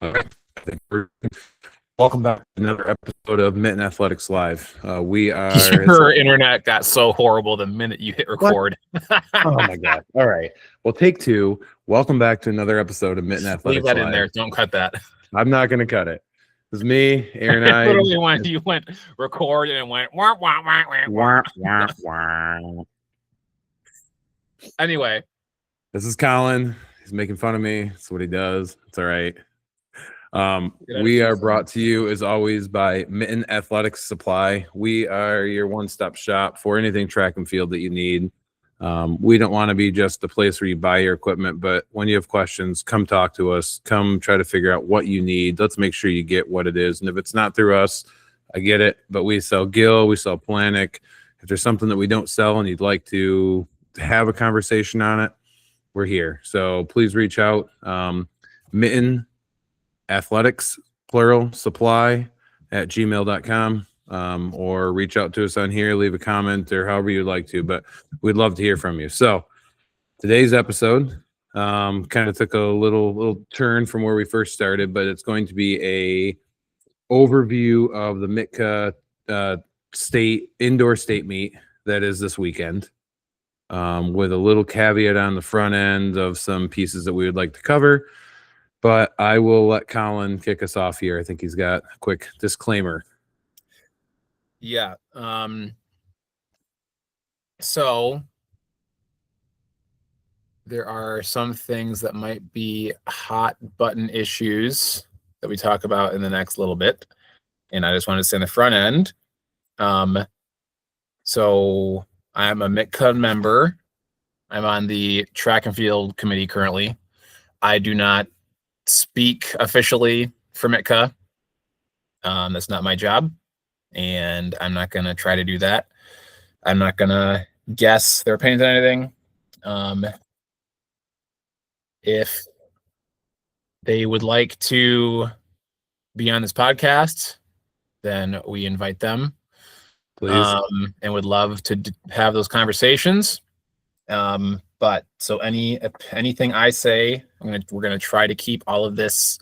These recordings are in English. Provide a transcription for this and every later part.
All right. Welcome back to another episode of Mitten Athletics Live. We are. Your internet got so horrible the minute you hit record. Oh my god! All right. Well, take two. Welcome back to another episode of Mitten Athletics Leave that Live. in there. Don't cut that. I'm not going to cut it. It was me, Aaron. Literally, when you went record and it went wah, wah, wah, wah, Wah, wah, wah. Anyway, This is Colin. He's making fun of me. That's what he does. It's all right. We are brought to you as always by Mitten Athletics Supply. We are your one-stop shop for anything track and field that you need. We don't want to be just the place where you buy your equipment, but when you have questions, come talk to us. Come try to figure out what you need. Let's make sure you get what it is. And if it's not through us, I get it, but we sell Gill, we sell Planic. If there's something that we don't sell and you'd like to have a conversation on it, we're here. So please reach out. Mitten Athletics, plural, supply at gmail.com, or reach out to us on here, leave a comment or however you'd like to, but we'd love to hear from you. So today's episode kind of took a little turn from where we first started, but it's going to be a overview of the MITCA indoor state meet that is this weekend, with a little caveat on the front end of some pieces that we would like to cover. But I will let Colin kick us off here. I think he's got a quick disclaimer. Yeah. So there are some things that might be hot button issues that we talk about in the next little bit. And I just wanted to say in the front end. So I'm a MITCA member. I'm on the track and field committee currently. I do not speak officially for MITCA. That's not my job, and I'm not going to try to do that. I'm not going to guess their opinions on anything. If they would like to be on this podcast, then we invite them. Please. And would love to have those conversations. But so anything I say, we're gonna try to keep all of this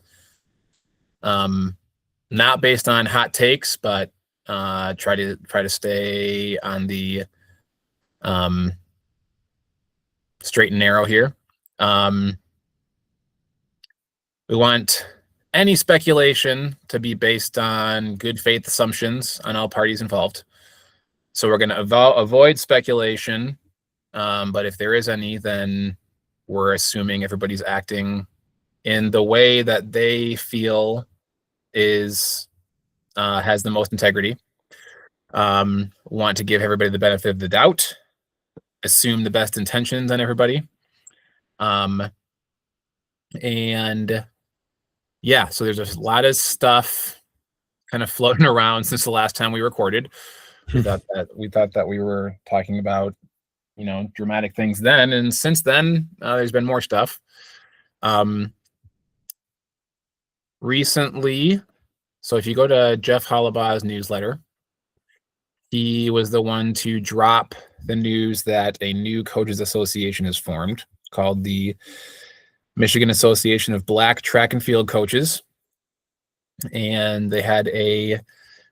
not based on hot takes, but try to stay on the straight and narrow here. We want any speculation to be based on good faith assumptions on all parties involved. So we're going to avoid speculation. But if there is any, then we're assuming everybody's acting in the way that they feel is has the most integrity. Want to give everybody the benefit of the doubt, assume the best intentions on everybody. And yeah, so there's a lot of stuff kind of floating around since the last time we recorded. We thought that we were talking about, dramatic things then, and since then there's been more stuff. Recently, so if you go to Jeff Hollabah's newsletter, he was the one to drop the news that a new coaches association is formed called the Michigan Association of Black Track and Field Coaches, and they had a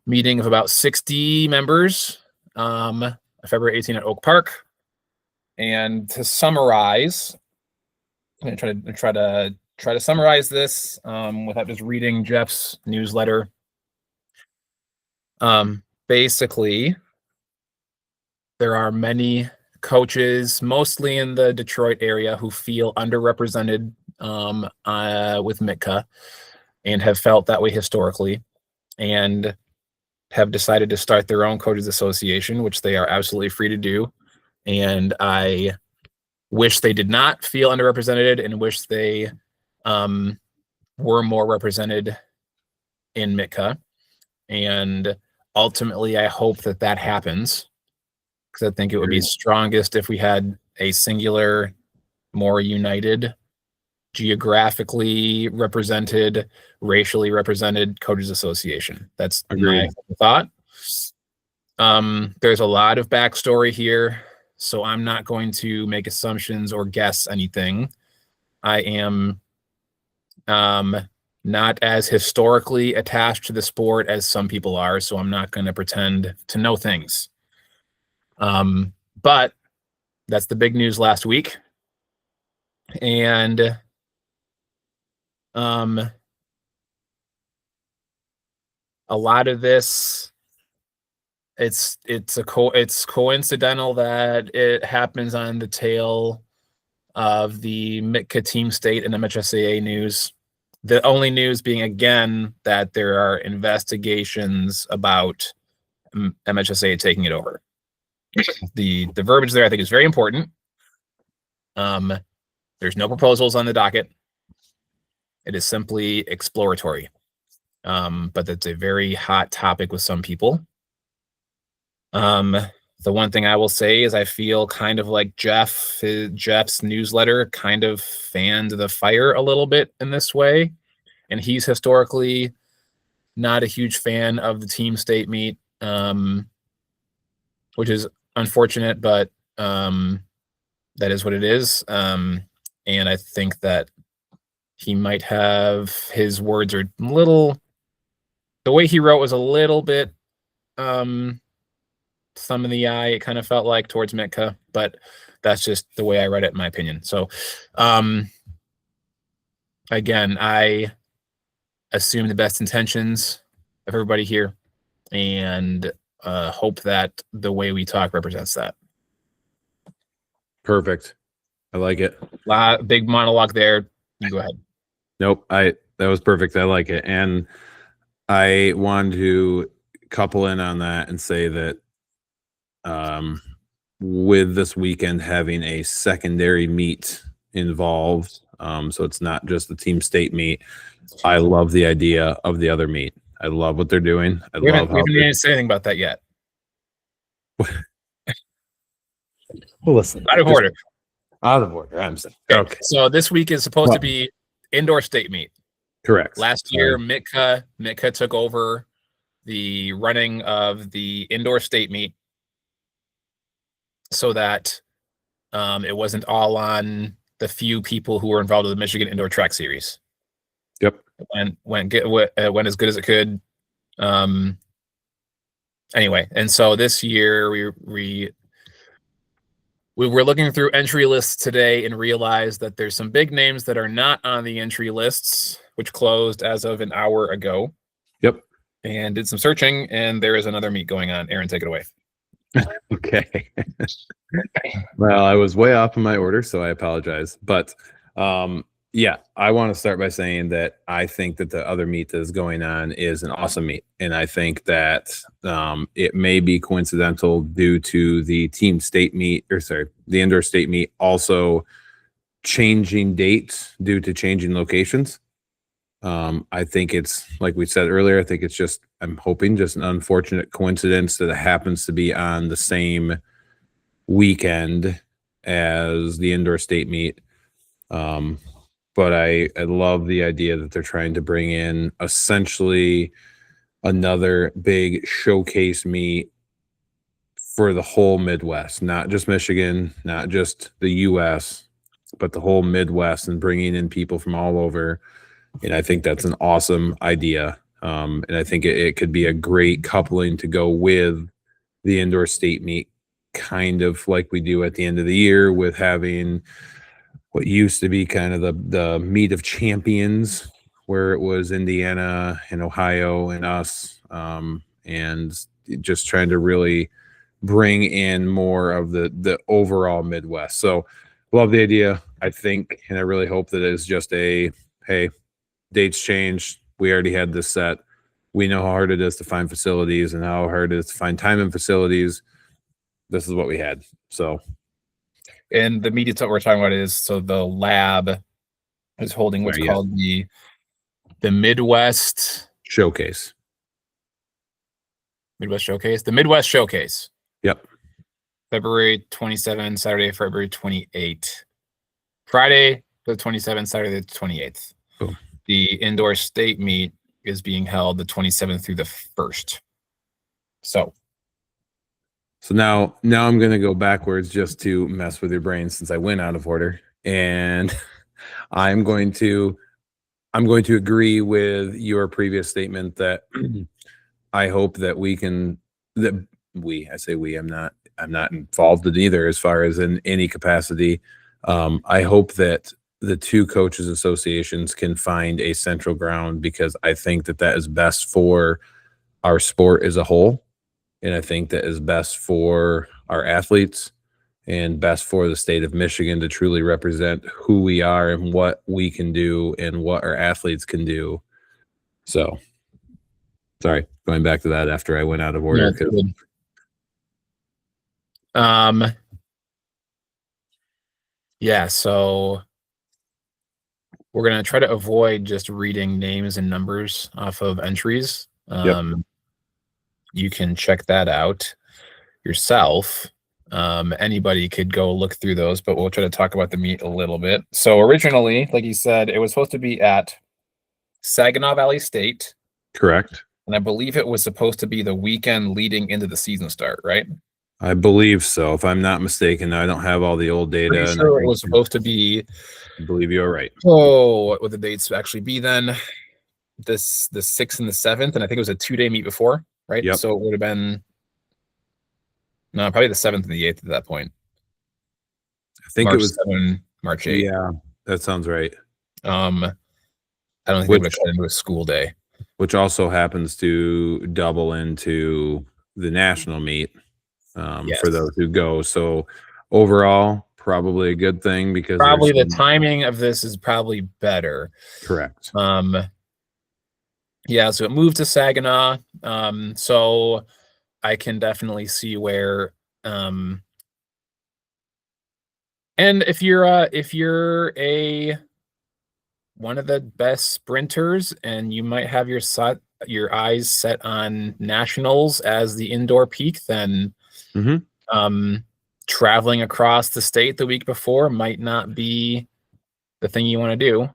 meeting of about 60 members February 18 at Oak Park. And to summarize, I'm going to try to summarize this without just reading Jeff's newsletter. Basically, there are many coaches, mostly in the Detroit area, who feel underrepresented with MITCA and have felt that way historically, and have decided to start their own coaches association, which they are absolutely free to do. And I wish they did not feel underrepresented and wish they were more represented in MITCA. And ultimately, I hope that happens, because I think it would be strongest if we had a singular, more united, geographically represented, racially represented coaches association. That's my thought. There's a lot of backstory here, so I'm not going to make assumptions or guess anything. I am not as historically attached to the sport as some people are, so I'm not going to pretend to know things. But that's the big news last week. And a lot of this, it's coincidental that it happens on the tail of the MITCA team state and MHSAA news. The only news being, again, that there are investigations about MHSAA taking it over. The verbiage there, I think, is very important. There's no proposals on the docket. It is simply exploratory. But that's a very hot topic with some people. The one thing I will say is I feel kind of like Jeff's newsletter kind of fanned the fire a little bit in this way. And he's historically not a huge fan of the team state meet, which is unfortunate, but that is what it is. And I think that he might have, his words are the way he wrote was a little bit thumb in the eye, it kind of felt like, towards MITCA, but that's just the way I read it, in my opinion. So again, I assume the best intentions of everybody here and hope that the way we talk represents that. Perfect. I like it. Big monologue there. You go ahead. Nope. That was perfect. I like it. And I wanted to couple in on that and say that with this weekend having a secondary meet involved, so it's not just the team state meet, I love the idea of the other meet. I love what they're doing. We haven't even said anything about that yet. Well, listen. Out of order. Out of order. I'm saying. Okay. So this week is supposed to be indoor state meet. Correct. Last year, MITCA took over the running of the indoor state meet so that it wasn't all on the few people who were involved with the Michigan Indoor Track Series. Yep. And went as good as it could. Anyway, and so this year we were looking through entry lists today and realized that there's some big names that are not on the entry lists, which closed as of an hour ago. Yep. And did some searching, and there is another meet going on. Aaron, take it away. Okay. Well, I was way off in my order, so I apologize. But yeah, I want to start by saying that I think that the other meet that is going on is an awesome meet. And I think that it may be coincidental due to the team state meet, the indoor state meet also changing dates due to changing locations. I think it's, like we said earlier, I think it's just, I'm hoping just an unfortunate coincidence that it happens to be on the same weekend as the indoor state meet. But I love the idea that they're trying to bring in essentially another big showcase meet for the whole Midwest, not just Michigan, not just the US, but the whole Midwest, and bringing in people from all over. And I think that's an awesome idea. And I think it could be a great coupling to go with the indoor state meet, kind of like we do at the end of the year with having what used to be kind of the meet of champions, where it was Indiana and Ohio and us, and just trying to really bring in more of the overall Midwest. So love the idea, I think, and I really hope that it's just hey, dates changed. We already had this set. We know how hard it is to find facilities and how hard it is to find time in facilities. This is what we had. So, and the media that we're talking about is, so the lab is holding what's called the Midwest Showcase. Midwest Showcase. The Midwest Showcase. Yep. February 27, Saturday, February 28. Friday the 27th, Saturday the 28th. Boom. The indoor state meet is being held the 27th through the 1st. So now I'm going to go backwards just to mess with your brain, since I went out of order, and I I'm going to agree with your previous statement that I hope that I'm not involved in either as far as in any capacity. I hope that the two coaches associations can find a central ground, because I think that is best for our sport as a whole. And I think that is best for our athletes and best for the state of Michigan to truly represent who we are and what we can do and what our athletes can do. So, sorry, going back to that after I went out of order. Yeah, so we're going to try to avoid just reading names and numbers off of entries. You can check that out yourself. Anybody could go look through those, but we'll try to talk about the meet a little bit. So originally, like you said, it was supposed to be at Saginaw Valley State. Correct. And I believe it was supposed to be the weekend leading into the season start, right? I believe so, if I'm not mistaken. I don't have all the old data. Pretty sure it was supposed to be. I believe you're right. Oh, what would the dates actually be then? The 6th and the 7th, and I think it was a 2-day meet before, right? Yep. So it would have been probably the 7th and the 8th at that point. I think March it was 7, March 8. Yeah, that sounds right. I don't think they would have cut into a school day. Which also happens to double into the national meet for those who go. So overall, probably a good thing, because probably the timing of this is probably better. Correct. Yeah, so it moved to Saginaw. So I can definitely see where and if you're one of the best sprinters and you might have your eyes set on nationals as the indoor peak, then traveling across the state the week before might not be the thing you want to do.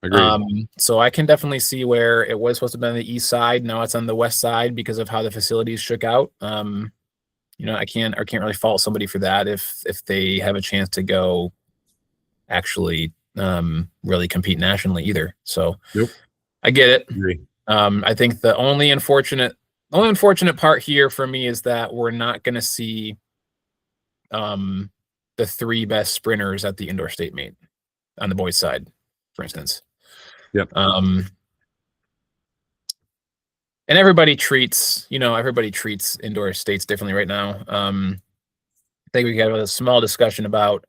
Agreed. So I can definitely see where it was supposed to be on the east side. Now it's on the west side because of how the facilities shook out. I can't really fault somebody for that if they have a chance to go actually really compete nationally either. So I get it. Agree. I think the only unfortunate part here for me is that we're not going to see the 3 best sprinters at the indoor state meet on the boys side, for instance. Yep. And everybody treats indoor states differently right now. I think we could have a small discussion about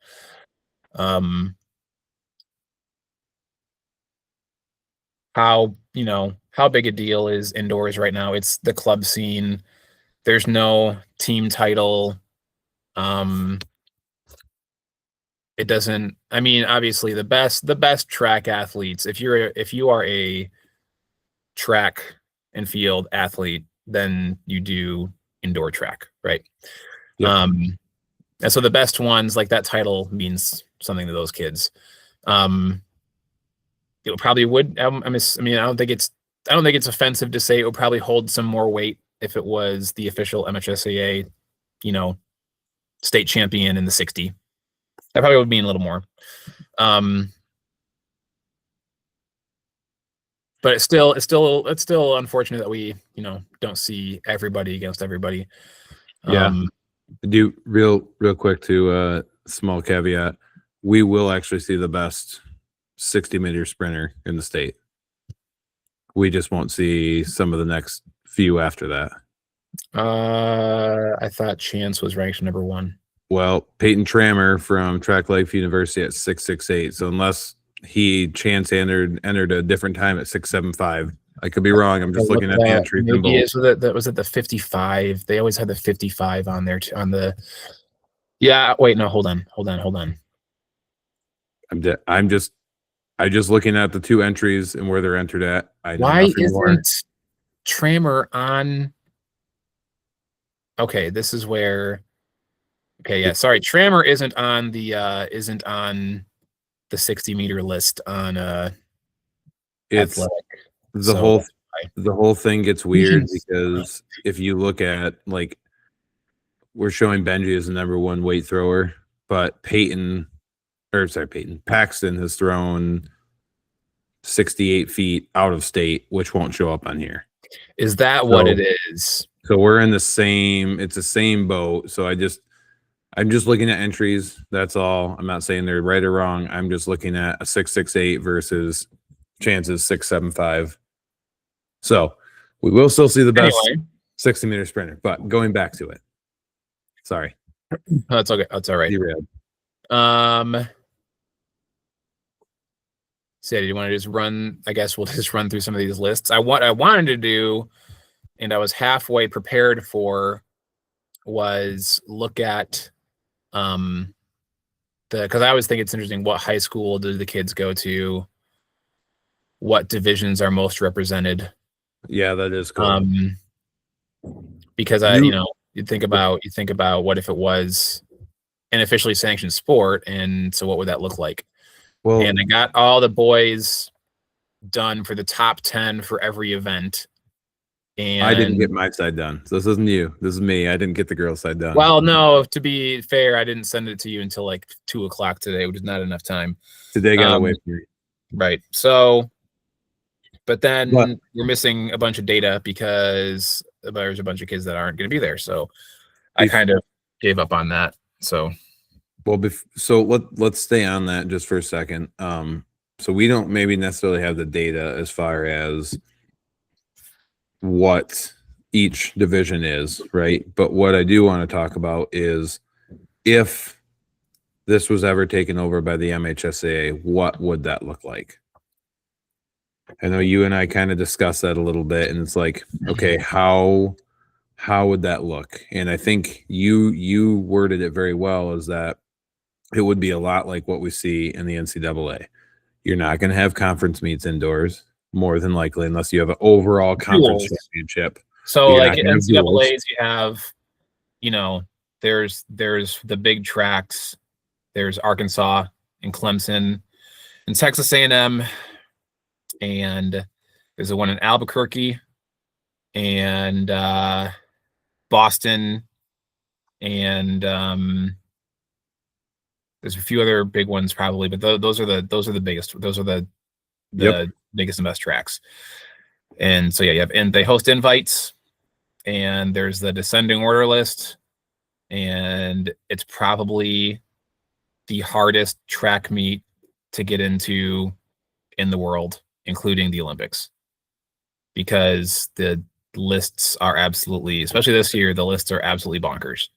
how big a deal is indoors right now. It's the club scene. There's no team title. It doesn't, obviously the best track athletes, if you are a track and field athlete, then you do indoor track, right? Yep. And so the best ones, like, that title means something to those kids. It probably would. I don't think it's offensive to say it would probably hold some more weight if it was the official MHSAA, state champion in the 60. That probably would mean a little more. But it's still unfortunate that we, don't see everybody against everybody. Yeah. Do real quick to small caveat. We will actually see the best 60-meter sprinter in the state. We just won't see some of the next few after that. I thought Chance was ranked number 1. Well, Peyton Trammer from Track Life University at 6.68. So unless Chance entered a different time at 6.75, I could be wrong. I'm just looking at the entry. Maybe that was at the 55. They always had the 55 on there on the. Yeah. Wait. No. Hold on. I'm just looking at the 2 entries and where they're entered at. Why isn't Trammer on? Okay, this is where. Okay, yeah. Sorry, Trammer isn't on the 60-meter list on it's athletic. The whole thing gets weird because if you look at, like, we're showing Benji as the number 1 weight thrower, but Paxton has thrown 68 feet out of state, which won't show up on here. Is that what it is? So we're in the same, it's the same boat. So I'm just looking at entries. That's all. I'm not saying they're right or wrong. I'm just looking at a 668 versus chances 675. So we will still see the best 60-meter sprinter, but going back to it. Sorry. That's okay. That's all right. Derailed. So do you want to just run? I guess we'll just run through some of these lists. I wanted to do, and I was halfway prepared for, was look at because I always think it's interesting, what high school do the kids go to? What divisions are most represented? Yeah, that is cool. Because you think about what if it was an officially sanctioned sport, and so what would that look like? Well, and I got all the boys done for the top 10 for every event. And I didn't get my side done. So this isn't you. This is me. I didn't get the girls' side done. Well, no, to be fair, I didn't send it to you until like 2:00 today, which is not enough time. Today got away from me. Right. So, but then we're missing a bunch of data because there's a bunch of kids that aren't going to be there. So I kind of gave up on that. So, well, so let's stay on that just for a second. So we don't maybe necessarily have the data as far as what each division is, right? But what I do want to talk about is, if this was ever taken over by the MHSAA, what would that look like? I know you and I kind of discussed that a little bit, and it's like, okay, how would that look? And I think you worded it very well, is that it would be a lot like what we see in the NCAA. You're not going to have conference meets indoors, more than likely, unless you have an overall conference championship. So like in NCAAs, you have, there's the big tracks. There's Arkansas and Clemson and Texas A&M, and there's the one in Albuquerque and Boston, and there's a few other big ones probably, but those are the biggest. Those are the biggest and best tracks. And so and they host invites, and there's the descending order list, and it's probably the hardest track meet to get into in the world, including the Olympics, because the lists are absolutely, especially this year, the lists are absolutely bonkers.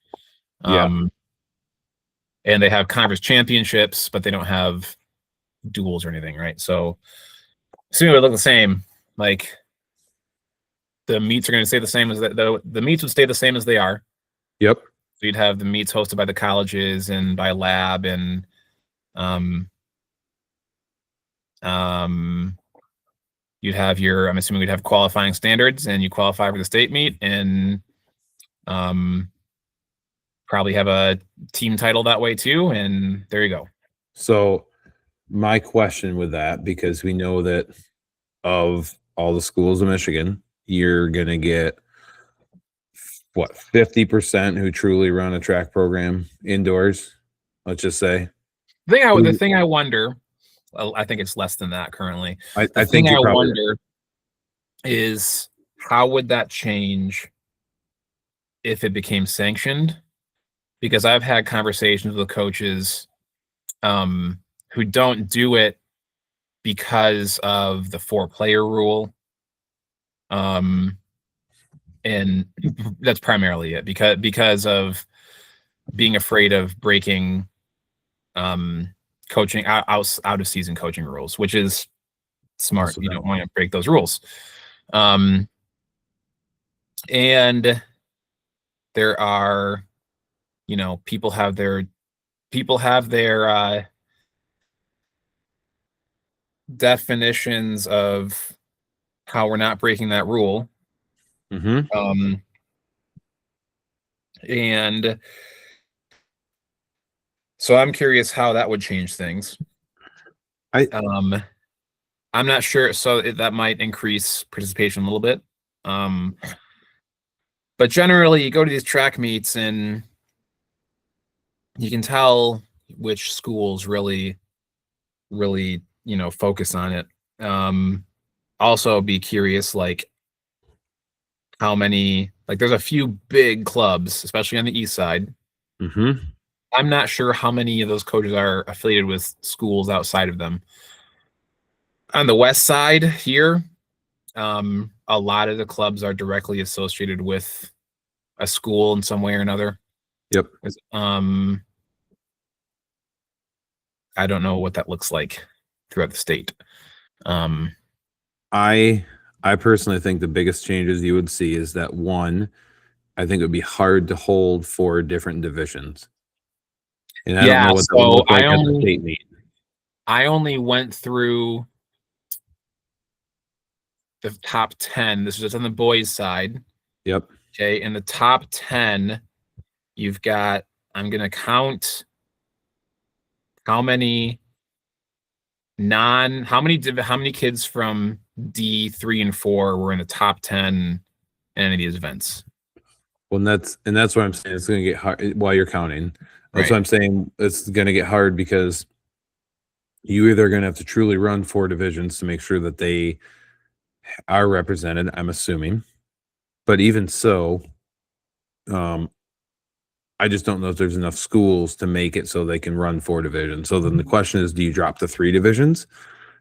And they have conference championships, but they don't have duels or anything, right? So assuming it would look the same, like the meets are going to stay the same as the meets would stay the same as they are. Yep. So you'd have the meets hosted by the colleges and by lab, and you'd have I'm assuming we'd have qualifying standards, and you qualify for the state meet, and probably have a team title that way too, and there you go. So my question with that, because we know that of all the schools in Michigan, you're going to get 50% who truly run a track program indoors, let's just say. The thing I wonder, I think it's less than that currently. I think I wonder is, how would that change if it became sanctioned? Because I've had conversations with coaches who don't do it because of the 4-player rule. And that's primarily it, because of being afraid of breaking coaching out of season coaching rules, which is smart. You don't want to break those rules. And there are, people have their definitions of how we're not breaking that rule. Mm-hmm. And so I'm curious how that would change things. I'm not sure. So that might increase participation a little bit. But generally, you go to these track meets and you can tell which schools really, focus on it. Also be curious, like how many, like there's a few big clubs, especially on the east side. Mm-hmm. I'm not sure how many of those coaches are affiliated with schools outside of them. On the west side here, a lot of the clubs are directly associated with a school in some way or another. Yep. I don't know what that looks like throughout the state. I personally think the biggest changes you would see is that one, I think it would be hard to hold 4 different divisions. And I don't know what that would look like at the state meet. I only went through the top 10. This is just on the boys' side. Yep. Okay. In the top 10, you've got, I'm going to count how many kids from D3 and 4 were in the top 10 in any of these events. Well, and that's what I'm saying. It's going to get hard while you're counting. That's Right. what I'm saying. It's going to get hard because you either going to have to truly run 4 divisions to make sure that they are represented, I'm assuming. But even so, I just don't know if there's enough schools to make it so they can run 4 divisions. So then the question is, do you drop the 3 divisions?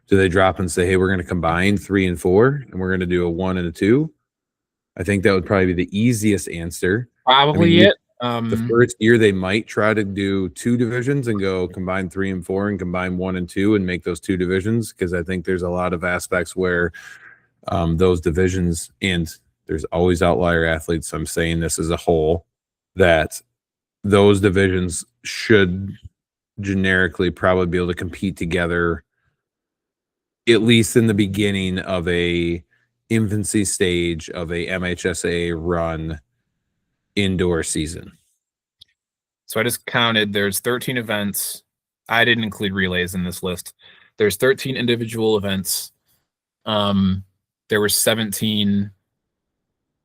Do they drop and say, hey, we're going to combine 3 and 4 and we're going to do a 1 and a 2? I think that would probably be the easiest answer. Probably it. The first year they might try to do 2 divisions and go combine 3 and 4 and combine 1 and 2 and make those 2 divisions, because I think there's a lot of aspects where those divisions, and there's always outlier athletes, so I'm saying this as a whole, that those divisions should generically probably be able to compete together, at least in the beginning of a infancy stage of a MHSAA run indoor season. So I just counted, there's 13 events. I didn't include relays in this list. There's 13 individual events. There were 17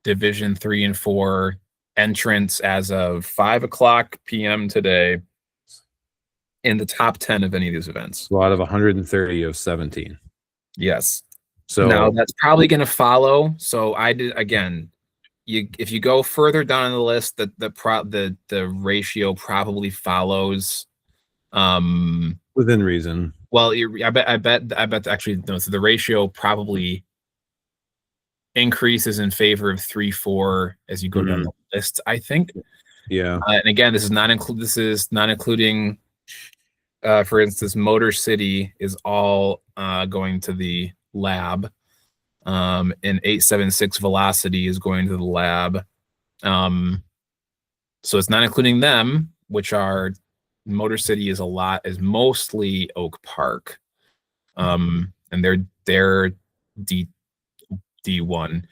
division 3 and 4 entrants as of 5:00 p.m. today in the top 10 of any of these events. So out of 130 of 17. Yes. So now that's probably going to follow. So I did, again, if you go further down the list, the ratio probably follows within reason. Well, I bet actually no, so the ratio probably increases in favor of 3-4 as you go down the list, I think. Yeah. And again, this is not including for instance, Motor City is all going to the lab. And 876 Velocity is going to the lab. So it's not including them, which are Motor City is mostly Oak Park. And they're D1.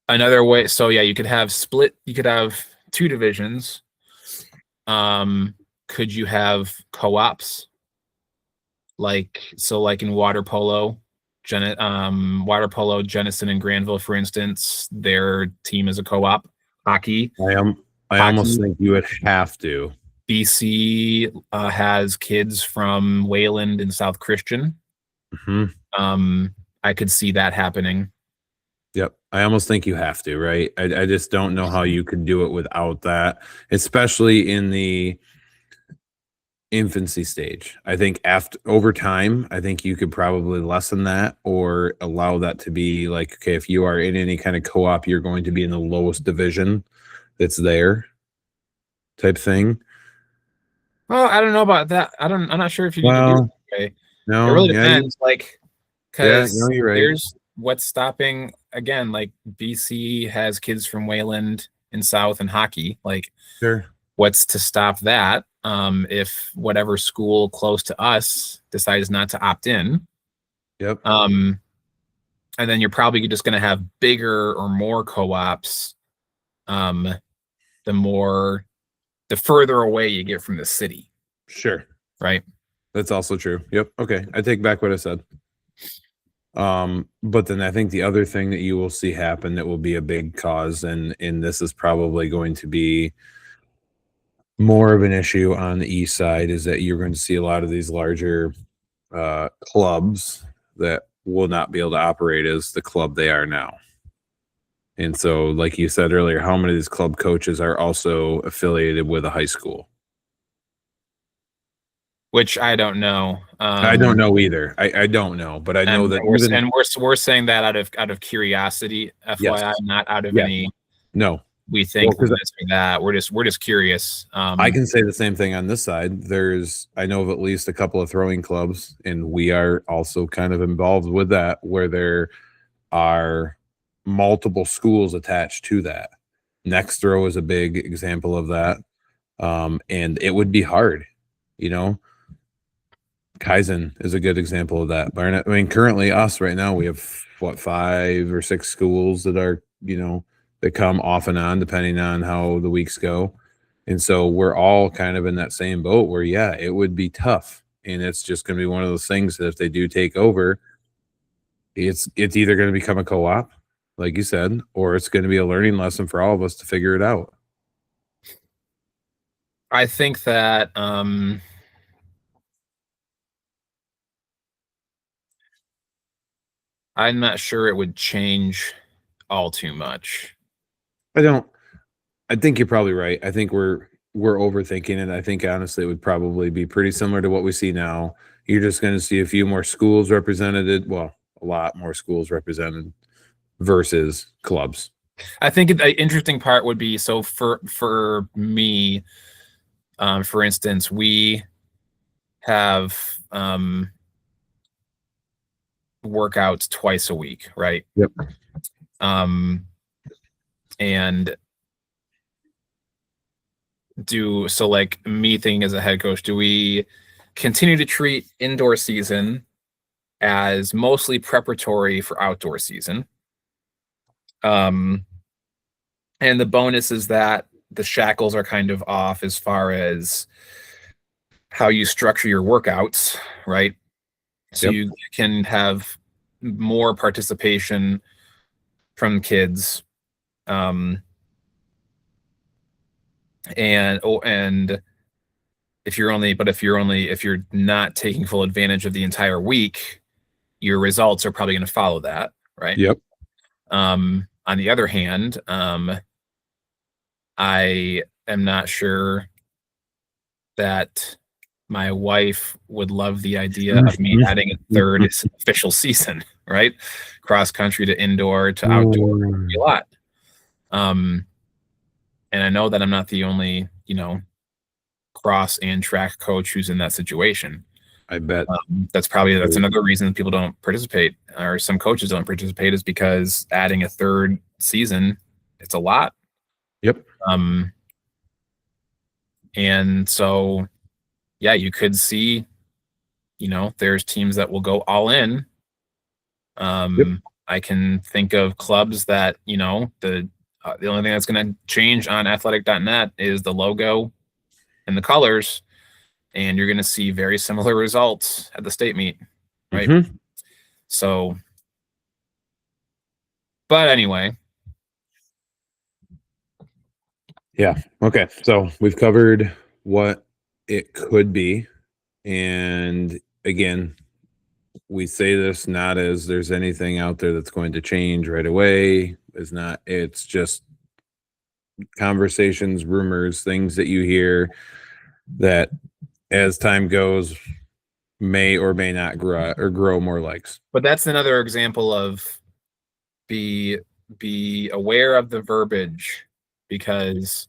Another way, so yeah, you could have 2 divisions. Could you have co-ops? Like in water polo, Jenison and Granville, for instance, their team is a co-op. Hockey. I almost think you would have to. BC has kids from Wayland and South Christian. I could see that happening. Yep. I almost think you have to, right? I just don't know how you could do it without that, especially in the infancy stage. I think over time, I think you could probably lessen that or allow that to be like, okay, if you are in any kind of co-op, you're going to be in the lowest division that's there type thing. Well, I don't know about that. I'm not sure if you need to do it that way. No, it really depends. Because you're right. Here's what's stopping, again, like BC has kids from Wayland and South and hockey. Like, sure. What's to stop that? If whatever school close to us decides not to opt in. Yep. And then you're probably just going to have bigger or more co-ops. The further away you get from the city. Sure. Right. That's also true. Yep. Okay. I take back what I said. But then I think the other thing that you will see happen that will be a big cause, and this is probably going to be more of an issue on the east side, is that you're going to see a lot of these larger clubs that will not be able to operate as the club they are now. And so, like you said earlier, how many of these club coaches are also affiliated with a high school? Which I don't know. I don't know either. I don't know, but I know that we're saying that out of curiosity, FYI, not out of any. No, we think this or that. We're just curious. I can say the same thing on this side. I know of at least a couple of throwing clubs, and we are also kind of involved with that, where there are multiple schools attached to that. Next Throw is a big example of that. And it would be hard, Kaizen is a good example of that. Barnett, I mean, currently us right now, we have 5 or 6 schools that are, that come off and on depending on how the weeks go. And so we're all kind of in that same boat where, yeah, it would be tough. And it's just going to be one of those things that if they do take over, it's either going to become a co-op, like you said, or it's going to be a learning lesson for all of us to figure it out. I think that I'm not sure it would change all too much. I think you're probably right. I think we're overthinking it. I think honestly it would probably be pretty similar to what we see now. You're just going to see a few more schools represented. Well, a lot more schools represented versus clubs. I think the interesting part would be, so for me, for instance, we have workouts twice a week, right? Yep. And so like me thinking as a head coach, do we continue to treat indoor season as mostly preparatory for outdoor season? And the bonus is that the shackles are kind of off as far as how you structure your workouts, right? So you can have more participation from kids. And if you're not taking full advantage of the entire week, your results are probably going to follow that, right? Yep. On the other hand, I am not sure that my wife would love the idea of me adding a third official season, right? Cross country to indoor to outdoor would be a lot. And I know that I'm not the only, cross and track coach who's in that situation. I bet that's another reason people don't participate, or some coaches don't participate, is because adding a third season, it's a lot. Yep. And so, yeah, you could see, there's teams that will go all in. I can think of clubs that, the only thing that's going to change on athletic.net is the logo and the colors, and you're going to see very similar results at the state meet, right? Mm-hmm. So, but anyway. Yeah. Okay. So we've covered what it could be. And again, we say this not as there's anything out there that's going to change right away. It's just conversations, rumors, things that you hear that as time goes may or may not grow more legs. But that's another example of be aware of the verbiage, because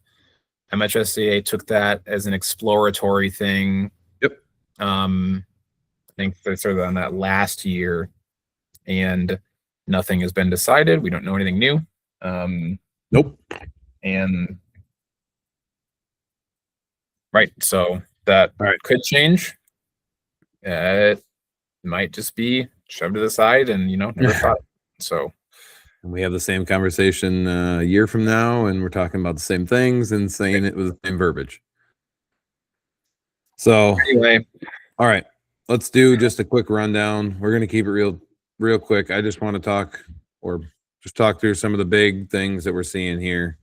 MHSAA took that as an exploratory thing. Yep. I think they started on that last year, and nothing has been decided. We don't know anything new. Nope. And right, so that could change. It might just be shoved to the side and never thought. So we have the same conversation a year from now, and we're talking about the same things and saying it was the same verbiage. So anyway, all right, let's do just a quick rundown. We're going to keep it real quick. I just want to talk through some of the big things that we're seeing here.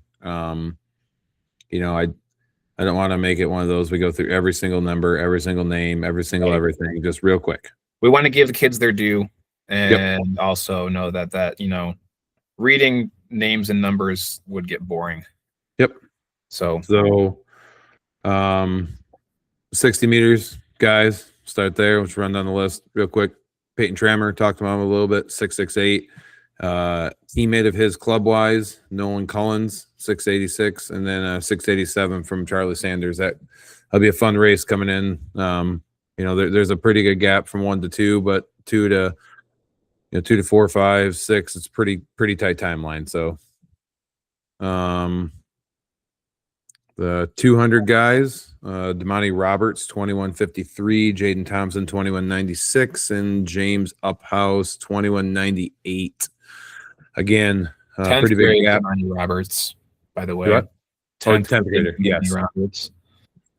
I don't want to make it one of those we go through every single number, every single name, every single everything, just real quick. we want to give the kids their due, and also know that reading names and numbers would get boring. Yep. So 60 meters, guys. Start there. Let's run down the list real quick. Peyton Trammer, talked to him a little bit. 6'6". Teammate of his club-wise, Nolan Cullens, 6'86", and then 6'87" from Charlie Sanders. That'll be a fun race coming in. There's a pretty good gap from 1 to 2, but 2 to 4, 5, 6. It's pretty tight timeline. So, the 200 guys, Damani Roberts, 21:53, Jaden Thompson, 21:96, and James Uphouse, 21:98. Again, pretty big gap. Damani Roberts, by the way. What? 10th grader, yes. Roberts.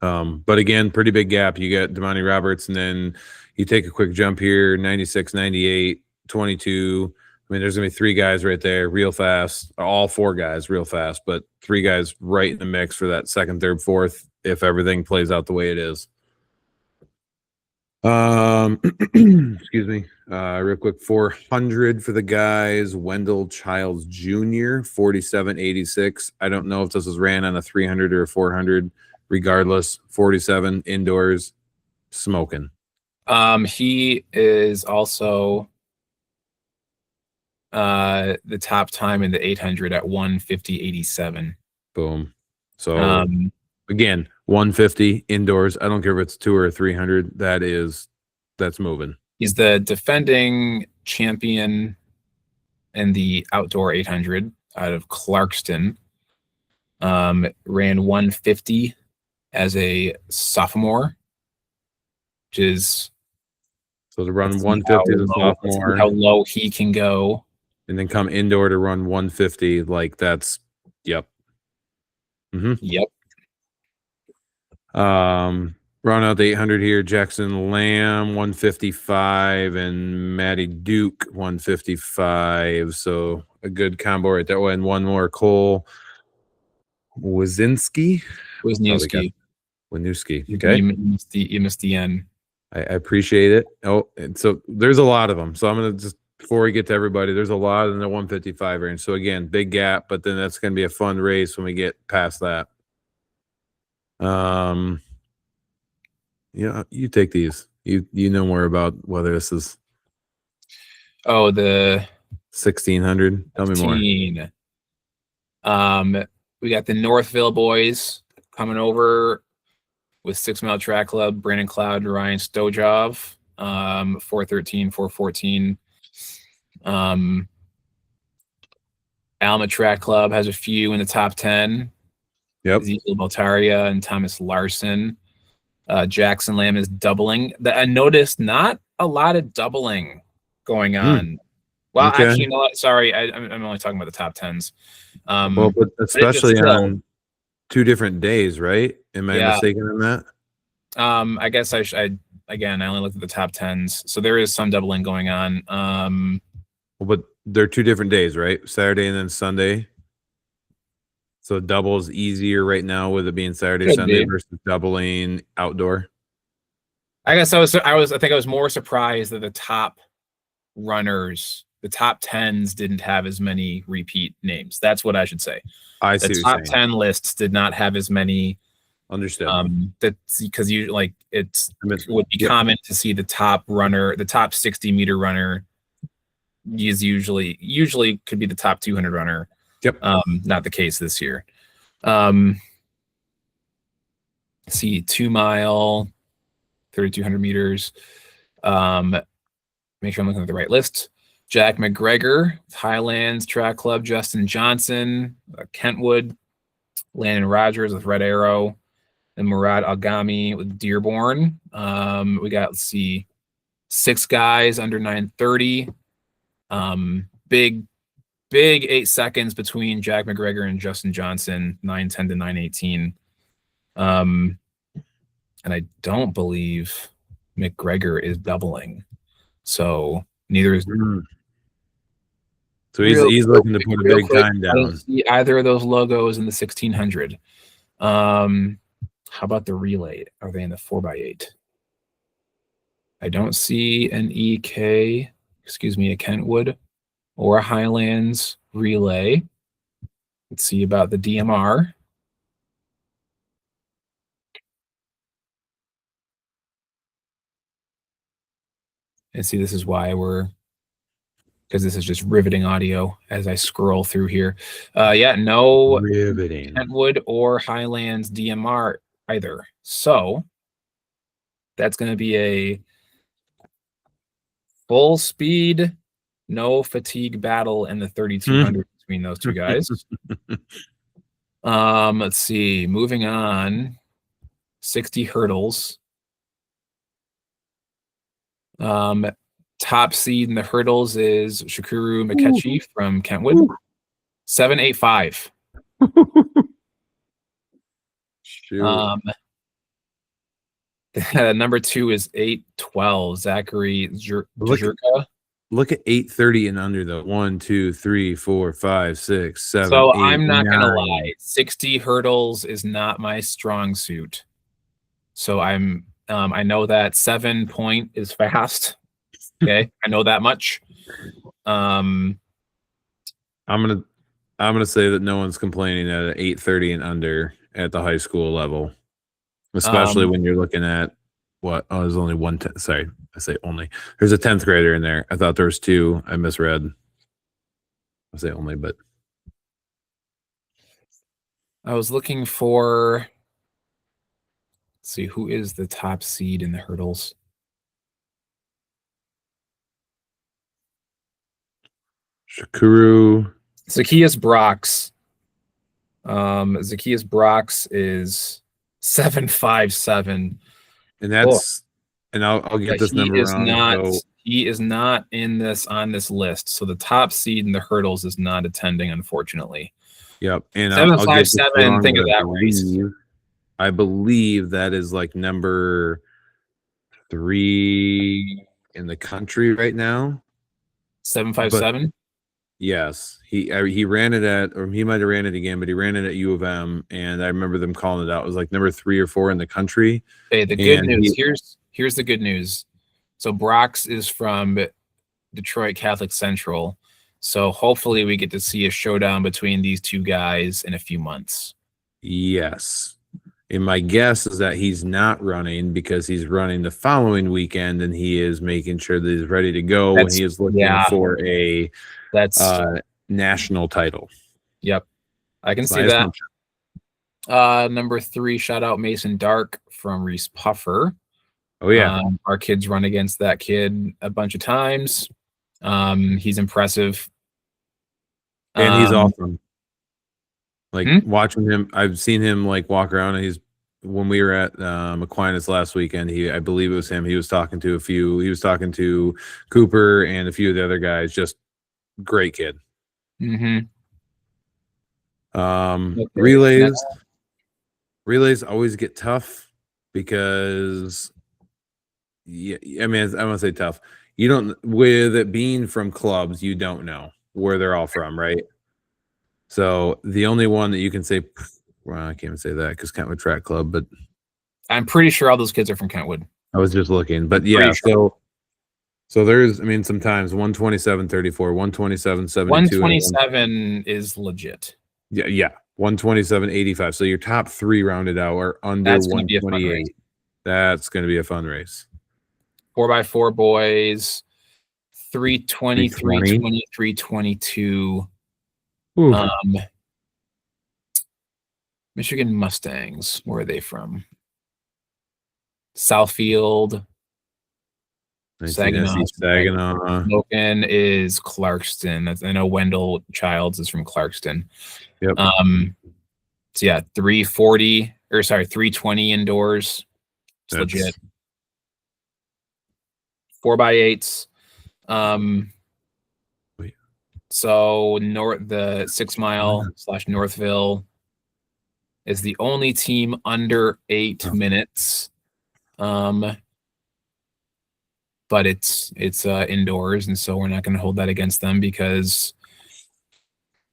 But again, pretty big gap. You got Damani Roberts, and then you take a quick jump here, 96, 98, 22. I mean, there's going to be 3 guys right there real fast, all 4 guys real fast, but 3 guys right in the mix for that 2nd, 3rd, 4th if everything plays out the way it is. Excuse me. Real quick, 400 for the guys. Wendell Childs Jr., 47.86. I don't know if this was ran on a 300 or a 400. Regardless, 47 indoors, smoking. He is also the top time in the 800 at 1:50.87. Boom. So again, 150 indoors. I don't care if it's 200 or 300. That's moving. He's the defending champion in the outdoor 800 out of Clarkston. Ran 150 as a sophomore, which is so to run 150 as a sophomore. How low he can go. And then come indoor to run 150, like that's, yep. Yep. Run out the 800 here. Jackson Lamb, 155, and Matty Duke, 155. So a good combo right there. And one more, Cole Wisniewski. Okay. You missed the N. I appreciate it. Oh, and so there's a lot of them. So I'm going to just, before we get to everybody, there's a lot in the 155 range. So again, big gap, but then that's going to be a fun race when we get past that. Yeah, you take these. You know more about whether this is the 1600. Tell me more. We got the Northville boys coming over with 6 Mile Track Club, Brandon Cloud, Ryan Stojov, 413, 414. Alma Track Club has a few in the top 10. Yep. Ezekiel Baltaria and Thomas Larson. Jackson Lamb is doubling. I noticed not a lot of doubling going on. Well, actually, you know what? Sorry, I'm only talking about the top 10s. Well, but especially on 2 different days, right? Am I mistaken in that? I guess I only looked at the top 10s, so there is some doubling going on. Well, but they're 2 different days, right? Saturday and then Sunday. So double is easier right now with it being Saturday, Sunday versus doubling outdoor. I guess I think I was more surprised that the top runners, the top 10s, didn't have as many repeat names. That's what I should say. I see. The top 10 lists did not have as many. Understood. That's because it would be common to see the top runner, the top 60-meter runner, is usually could be the top 200 runner. Yep. Not the case this year. See, 2 mile, 3,200 meters. Make sure I'm looking at the right list. Jack McGregor, Highlands Track Club, Justin Johnson, Kentwood, Landon Rogers with Red Arrow, and Murad Algami with Dearborn. We got, 6 guys under 930. Big 8 seconds between Jack McGregor and Justin Johnson, 9:10 to 9:18. And I don't believe McGregor is doubling. So neither is. So he's looking to put a big time down. I don't see either of those logos in the 1600. How about the relay? Are they in the 4x8? I don't see an EK, a Kentwood or a Highlands relay. Let's see about the DMR. And see, this is why because this is just riveting audio as I scroll through here. Yeah, no Riveting. Kentwood or Highlands DMR either. So that's going to be a full speed, no fatigue battle in the 3200 between those two guys. Let's see. Moving on. 60 hurdles. Top seed in the hurdles is Shakuru Mikechi from Kentwood. 785. Shoot. Number 2 is 812. Zachary Jurka. Look at 830 and under though. 1, 2, 3, 4, 5, 6, 7. So 8, I'm not 9. gonna lie. 60 hurdles is not my strong suit. So I know that 7 point is fast. Okay, I know that much. I'm gonna say that no one's complaining at 830 and under at the high school level, especially when you're looking at what? Oh, there's only one. Sorry, I say only. There's a 10th grader in there. I thought there was 2. I misread. I say only, but I was looking for. Let's see who is the top seed in the hurdles. Shakuru. Zacchaeus Brox. Zacchaeus Brox is 757. And that's and I'll get this number wrong. He is not on this list. So the top seed in the hurdles is not attending, unfortunately. Yep. And 757, think of that race. I believe that is like number 3 in the country right now. 757. Yes, he ran it at, or he might have ran it again, but he ran it at U of M, and I remember them calling it out. It was like number 3 or 4 in the country. Hey, the good news here's the good news. So Brox is from Detroit Catholic Central, so hopefully we get to see a showdown between these two guys in a few months. Yes, and my guess is that he's not running because he's running the following weekend, and he is making sure that he's ready to go when he is looking for a national title. Yep, I can see that. Number 3, shout out Mason Dark from Reese Puffer. Oh yeah, our kids run against that kid a bunch of times. He's impressive, and he's awesome. Like watching him, I've seen him like walk around, and when we were at Aquinas last weekend, I believe it was him. He was talking to Cooper and a few of the other guys. Just great kid. Relays always get tough because I mean, I'm gonna say tough. You don't, with it being from clubs, you don't know where they're all from, right? So the only one that you can say, well, I can't even say that because Kentwood Track Club, but I'm pretty sure all those kids are from Kentwood. I was just looking, but yeah. So there's, I mean, sometimes 127.34, 127.72. 127 is legit. Yeah. 127.85. So your top 3 rounded out are under 128. That's going to be a fun race. 4x4 boys, 320, 320, 322. Michigan Mustangs. Where are they from? Southfield. Saginaw. Logan is Clarkston. I know Wendell Childs is from Clarkston. Yep. So yeah, 320 indoors. It's legit. 4x8s. So the 6 mile / Northville is the only team under 8 minutes. But it's indoors, and so we're not going to hold that against them because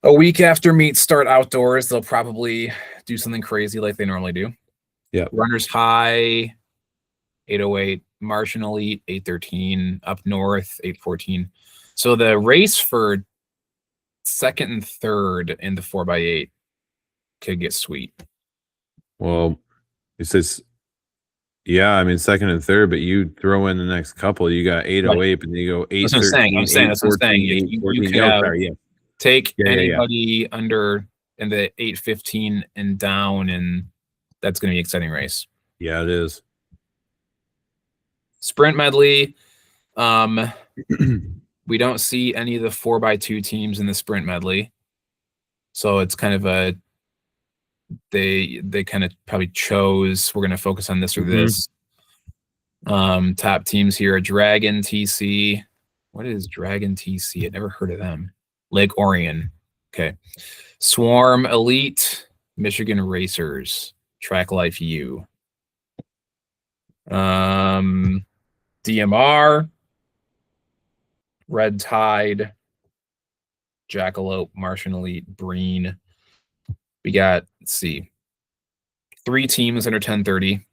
a week after meets start outdoors, they'll probably do something crazy like they normally do. Yeah. Runners high, 808, Martian Elite 813, up north 814. So the race for second and third in the 4x8 could get sweet. Well, it says, yeah, I mean second and third, but you throw in the next couple, you got 808, but then you go 813, That's what I'm saying. I'm saying that's what I'm saying. You could have take anybody under in the 815 and down, and that's going to be an exciting race. Yeah, it is. Sprint medley. We don't see any of the 4x2 teams in the sprint medley, so it's kind of a they kind of probably chose we're going to focus on this or this. Top teams here are Dragon TC. What is Dragon TC? I never heard of them. Lake Orion. Okay. Swarm Elite, Michigan Racers, Track Life U. DMR, Red Tide, Jackalope, Martian Elite, Breen. We got, let's see, 3 teams under 1030.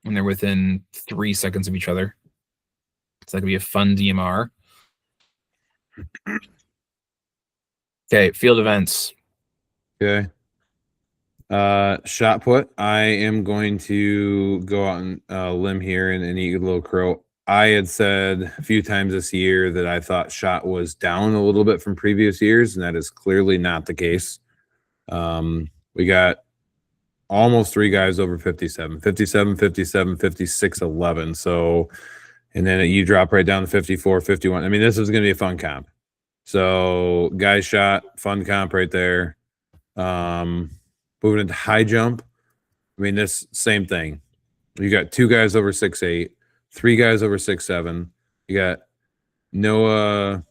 And they're within 3 seconds of each other. So that could be a fun DMR. Okay, field events. Okay. Shot put. I am going to go out on a limb here and eat a little crow. I had said a few times this year that I thought shot was down a little bit from previous years, and that is clearly not the case. We got almost 3 guys over 57, 57, 56, 11. So, and then you drop right down to 54, 51. I mean, this is going to be a fun comp. So guys shot, fun comp right there. Moving into high jump. I mean, this same thing. You got 2 guys over 6'8", 3 guys over 6'7". You got Noah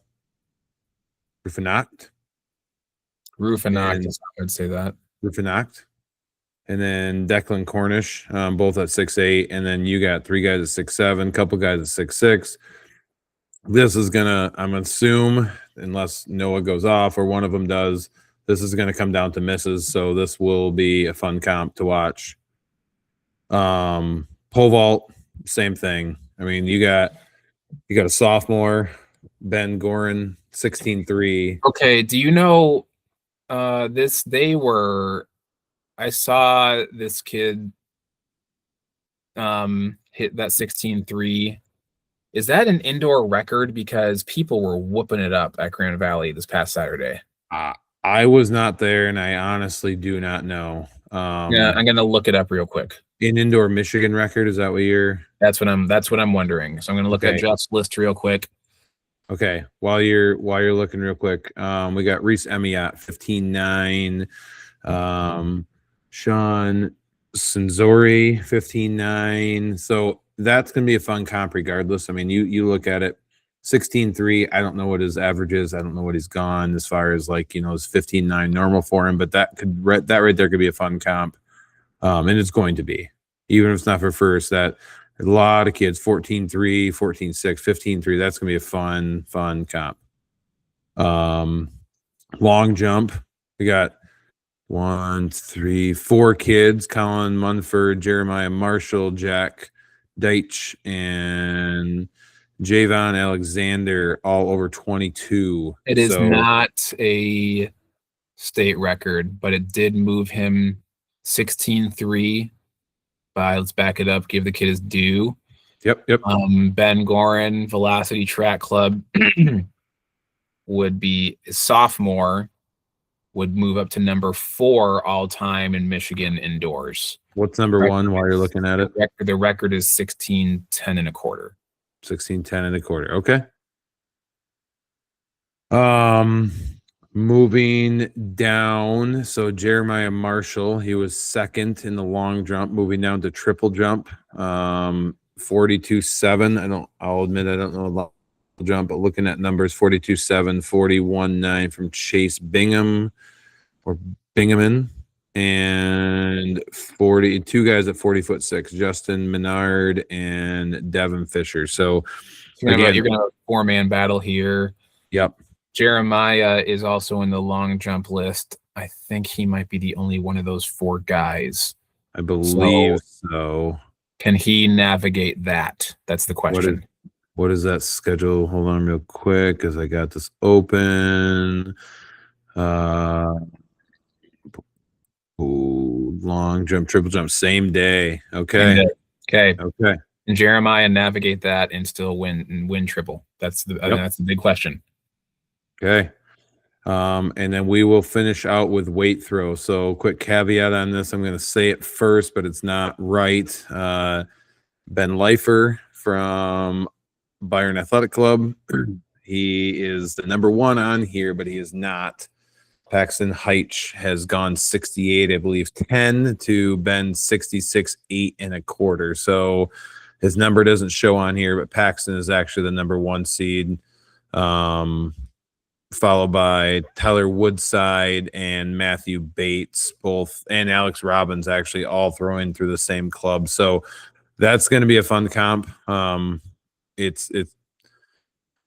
Rufinacht. I would say that. Rufinacht. And then Declan Cornish, both at 6'8", and then you got 3 guys at 6'7", couple guys at 6'6". This is gonna, I'm assume, unless Noah goes off or one of them does, this is gonna come down to misses. So this will be a fun comp to watch. Pole vault, same thing. I mean, you got a sophomore, Ben Gorin, 16'3". Okay, do you know this? I saw this kid hit that 16'3". Is that an indoor record? Because people were whooping it up at Grand Valley this past Saturday. I was not there, and I honestly do not know. Yeah, I'm gonna look it up real quick. An indoor Michigan record, is that what you're? That's what I'm wondering. So I'm gonna look at Jeff's list real quick. Okay, while you're looking real quick, we got Reese Emiat 15'9", Sean Senzori 15'9". So that's gonna be a fun comp regardless. I mean, you look at it, 16'3". I don't know what his average is. I don't know what he's gone as far as like, you know, his 15'9" normal for him, but that right there could be a fun comp. And it's going to be, even if it's not for first, that a lot of kids 14'3", 14'6", 15'3". That's gonna be a fun comp. Long jump, we got 1, 3, 4 kids: Colin Munford, Jeremiah Marshall, Jack Deitch, and Javon Alexander, all over 22. It is not a state record, but it did move him 16'3" by, let's back it up, give the kid his due. Yep. Ben Gorin, Velocity Track Club, would be sophomore, would move up to number 4 all time in Michigan indoors. What's number 1 while you're looking at it? The record is 16'10 and a quarter. 16'10 and a quarter. Okay. Moving down, so Jeremiah Marshall, he was second in the long jump. Moving down to triple jump, 42.7. I'll admit I don't know about the jump, but looking at numbers, 42.7, 41.9 from Chase Bingham or Binghaman, and 42 guys at 40'6", Justin Menard and Devin Fisher. So you're gonna have a 4-man battle here. Yep. Jeremiah is also in the long jump list. I think he might be the only one of those 4 guys. I believe so. Can he navigate that? That's the question. What is that schedule? Hold on real quick, because I got this open. Long jump, triple jump, same day. Okay. Okay. Okay. And Jeremiah navigate that and still win triple. That's the that's the big question. Okay. And then we will finish out with weight throw. So quick caveat on this. I'm going to say it first, but it's not right. Ben Leifer from Byron Athletic Club. He is the number 1 on here, but he is not. Paxton Heitch has gone 68, I believe, 10 to Ben 66, 8 1/4. So his number doesn't show on here, but Paxton is actually the number 1 seed. Followed by Tyler Woodside and Matthew Bates, both, and Alex Robbins, actually all throwing through the same club. So that's going to be a fun comp. It's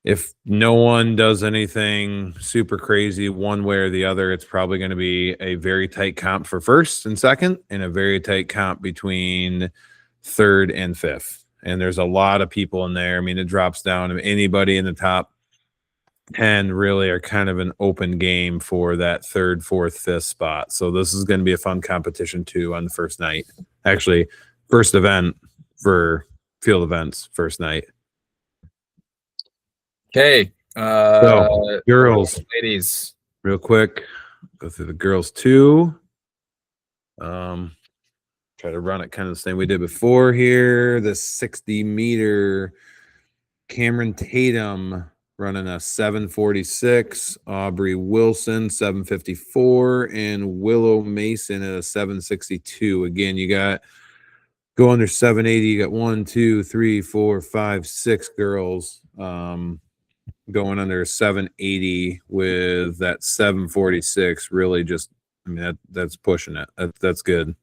if no one does anything super crazy one way or the other, it's probably going to be a very tight comp for first and second, and a very tight comp between third and fifth. And there's a lot of people in there. I mean, it drops down to anybody in the top 10 really are kind of an open game for that third, fourth, fifth spot. So this is going to be a fun competition too on the first night. Actually, first event for field events, first night. Okay. So, girls, ladies, real quick, go through the girls too. Try to run it kind of the same we did before here. The 60-meter, Cameron Tatum running a 7:46, Aubrey Wilson 7:54, and Willow Mason at a 7:62. Again, you got go under 780. You got 1, 2, 3, 4, 5, 6 girls going under 780 with that 7:46. Really, just I mean that's pushing it. That's good.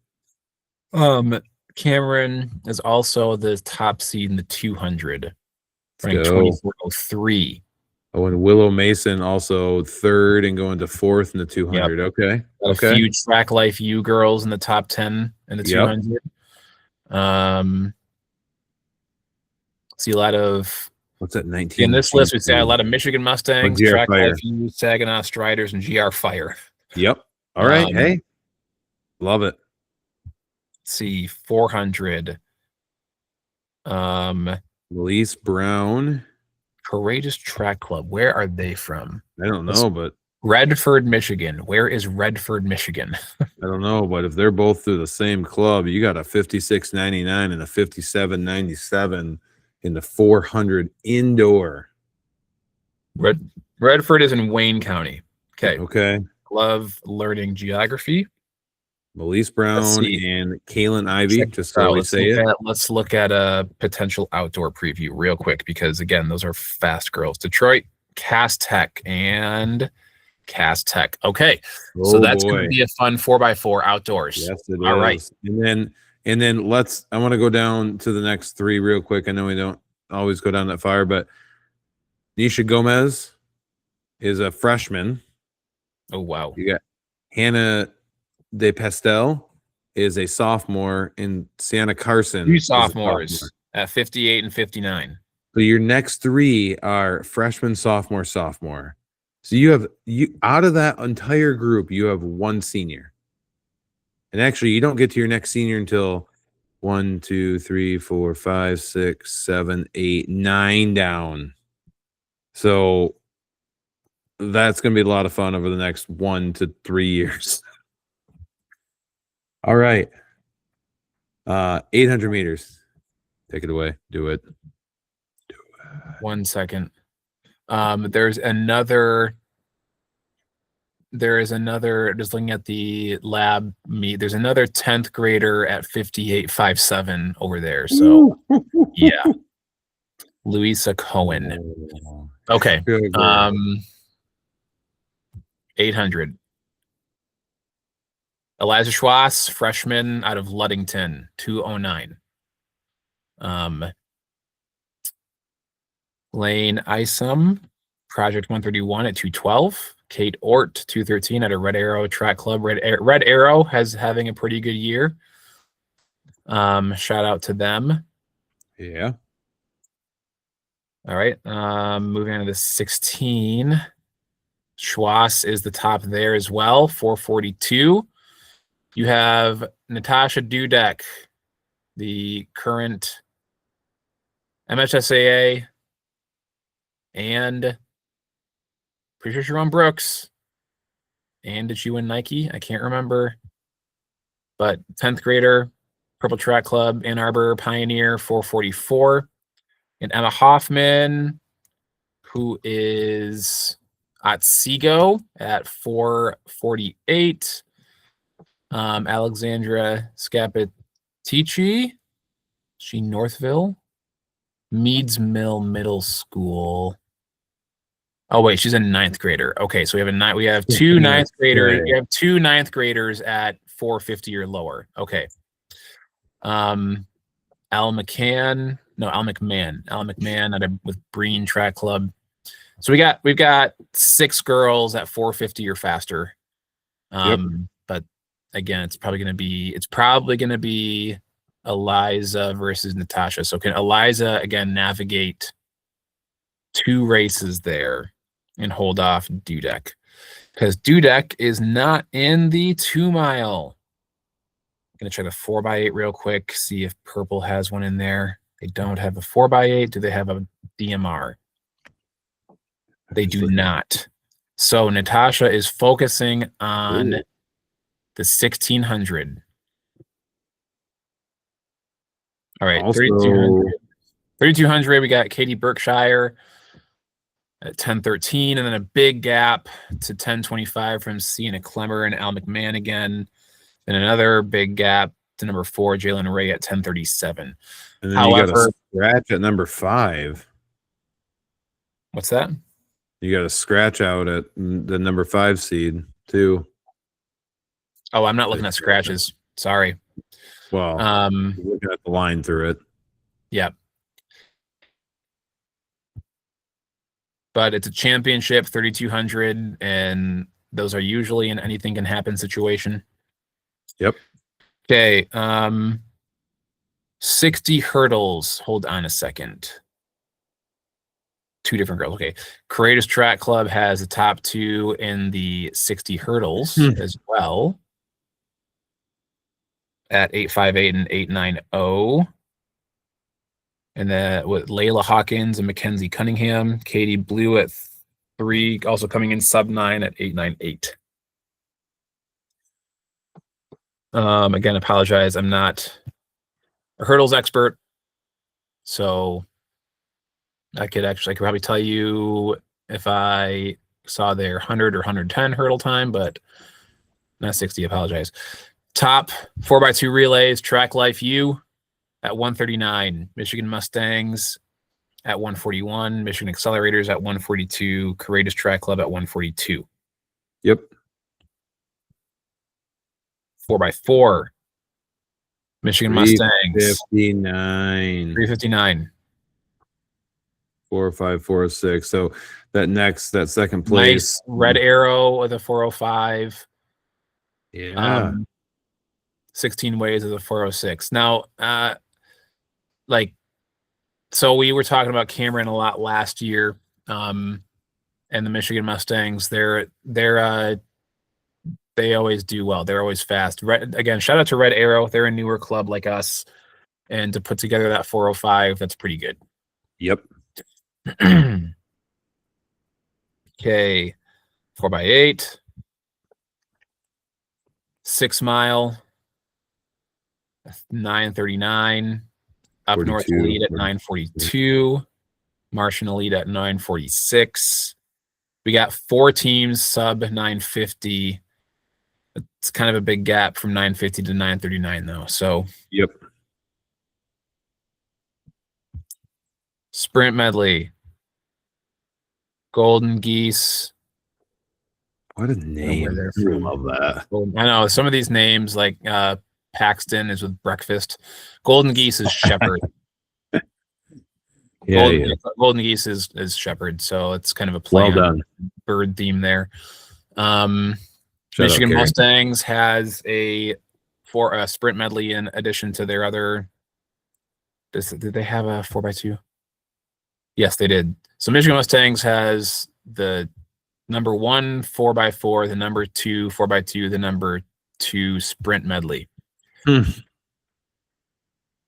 Cameron is also the top seed in the 200, running 24:03. Oh, and Willow Mason also third and going to fourth in the 200. Yep. Okay. A few Track Life U girls in the top 10 in the 200. See a lot of what's that 19 in this list. We see a lot of Michigan Mustangs, Track Life U, Saginaw Striders, and GR Fire. Yep. All right. Hey, love it. Let's see 400. Elise Brown. Courageous Track Club. Where are they from? I don't know, but Redford, Michigan. Where is Redford, Michigan? I don't know, but if they're both through the same club, you got a 56.99 and a 57.97 in the 400 indoor. Redford is in Wayne County. Okay. Okay. Love learning geography. Elise Brown and Kaylin Ivy, just so we say it. Let's look at a potential outdoor preview real quick, because again, those are fast girls. Detroit, Cass Tech, and Cass Tech. Okay, so that's going to be a fun 4x4 outdoors. Yes, it All is. right, and then I want to go down to the next 3 real quick. I know we don't always go down that far, but Nisha Gomez is a freshman. Oh wow! You got Hannah De Pastel is a sophomore, and Sienna Carson 2 sophomores at 58 and 59. So your next 3 are freshman, sophomore, sophomore. So you out of that entire group, you have 1 senior. And actually, you don't get to your next senior until 1, 2, 3, 4, 5, 6, 7, 8, 9 down. So that's going to be a lot of fun over the next 1 to 3 years. All right. 800 meters. Take it away. Do it. 1 second. There's another, just looking at the lab meet, there's another 10th grader at 58.57 over there. So yeah. Louisa Cohen. Okay. 800. Eliza Schwass, freshman out of Ludington, 209. Lane Isom, Project 131 at 212. Kate Ort, 213 at a Red Arrow Track Club. Red Arrow having a pretty good year. Shout out to them. Yeah. All right. Moving on to the 16. Schwass is the top there as well, 442. You have Natasha Dudek, the current MHSAA, and pretty sure she won Brooks. And did she win Nike? I can't remember. But 10th grader, Purple Track Club, Ann Arbor Pioneer, 444. And Emma Hoffman, who is at Seago at 448. Alexandra Scapitici, she Northville, Meads Mill Middle School. Oh wait, she's a 9th grader. Okay, so we have two ninth graders. We have two 9th graders at 450 or lower. Okay. Al McMahon with Breen Track Club. So we've got 6 girls at 450 or faster. But again, it's probably gonna be Eliza versus Natasha. So can Eliza again navigate 2 races there and hold off Dudek? Because Dudek is not in the 2 mile. I'm gonna check the 4x8 real quick, see if Purple has one in there. They don't have a 4x8. Do they have a DMR? They do not. So Natasha is focusing on the 1600. All right, 3200. 3200, we got Katie Berkshire at 1013, and then a big gap to 1025 from Sienna Clemmer and Al McMahon again. And another big gap to number 4, Jalen Ray at 1037. And then you got a scratch at number 5. What's that? You got a scratch out at the number 5 seed too. Oh, I'm not looking at scratches. Sorry. Well, looking at the line through it. Yeah. But it's a championship, 3200, and those are usually an anything can happen situation. Yep. Okay. 60 hurdles. Hold on a second. 2 different girls. Okay. Courageous Track Club has the top 2 in the 60 hurdles as well at 858 and 890. And then with Layla Hawkins and Mackenzie Cunningham, Katie Blue at 3, also coming in sub 9 at 898. Again, apologize. I'm not a hurdles expert, so I could probably tell you if I saw their 100 or 110 hurdle time, but not 60. Apologize. Top 4x2 relays, Track Life U at 139, Michigan Mustangs at 141, Michigan Accelerators at 142, Courageous Track Club at 142. Yep. 4x4, Michigan Mustangs 359. 359. 4, 5, 4, 6. So that second place. Nice red arrow with a 405. Yeah. 16 ways of the 406. Now, so we were talking about Cameron a lot last year, and the Michigan Mustangs. They always do well. They're always fast. Again, shout out to Red Arrow. They're a newer club like us, and to put together that 405, that's pretty good. Yep. Okay, 4x8, 6 mile, 939. Up 42, North Elite at 942. Martian Elite at 946. We got 4 teams sub 950. It's kind of a big gap from 950 to 939, though. So, yep. Sprint medley. Golden Geese. What a name. I love that. I know some of these names, like Paxton is with breakfast. Golden Geese is shepherd. Golden Geese is shepherd, so it's kind of a play on bird theme there. Michigan Mustangs has a for a sprint medley in addition to their other. Did they have a 4x2? Yes, they did. So Michigan Mustangs has the number 1 4x4, the number 2 4x2, the number 2 sprint medley. And